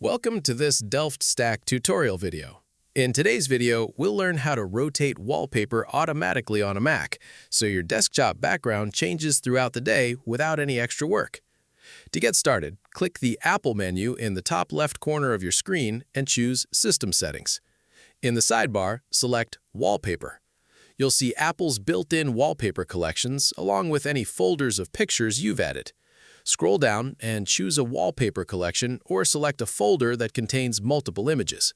Welcome to this Delft Stack tutorial video. In today's video, we'll learn how to rotate wallpaper automatically on a Mac, so your desktop background changes throughout the day without any extra work. To get started, click the Apple menu in the top left corner of your screen and choose System Settings. In the sidebar, select Wallpaper. You'll see Apple's built-in wallpaper collections along with any folders of pictures you've added. Scroll down and choose a wallpaper collection or select a folder that contains multiple images.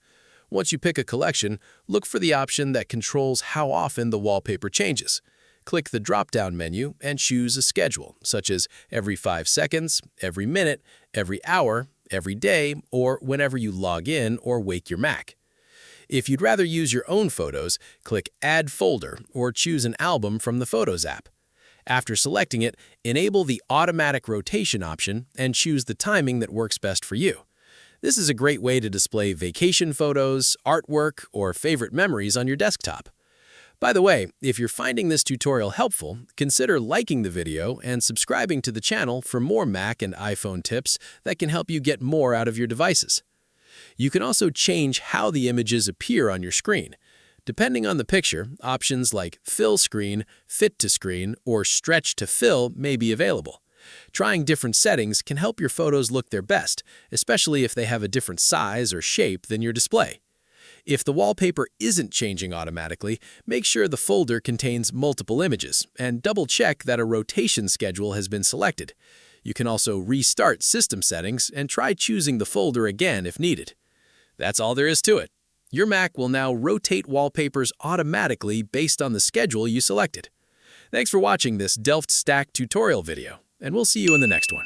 Once you pick a collection, look for the option that controls how often the wallpaper changes. Click the Dropdown menu and choose a schedule, such as every 5 seconds, every minute, every hour, every day, or whenever you log in or wake your Mac. If you'd rather use your own photos, click Add Folder or choose an album from the Photos app. After selecting it, enable the automatic rotation option and choose the timing that works best for you. This is a great way to display vacation photos, artwork, or favorite memories on your desktop. By the way, if you're finding this tutorial helpful, consider liking the video and subscribing to the channel for more Mac and iPhone tips that can help you get more out of your devices. You can also change how the images appear on your screen. Depending on the picture, options like Fill Screen, Fit to Screen, or Stretch to Fill may be available. Trying different settings can help your photos look their best, especially if they have a different size or shape than your display. If the wallpaper isn't changing automatically, make sure the folder contains multiple images, and double-check that a rotation schedule has been selected. You can also restart System Settings and try choosing the folder again if needed. That's all there is to it. Your Mac will now rotate wallpapers automatically based on the schedule you selected. Thanks for watching this Delft Stack tutorial video, and we'll see you in the next one.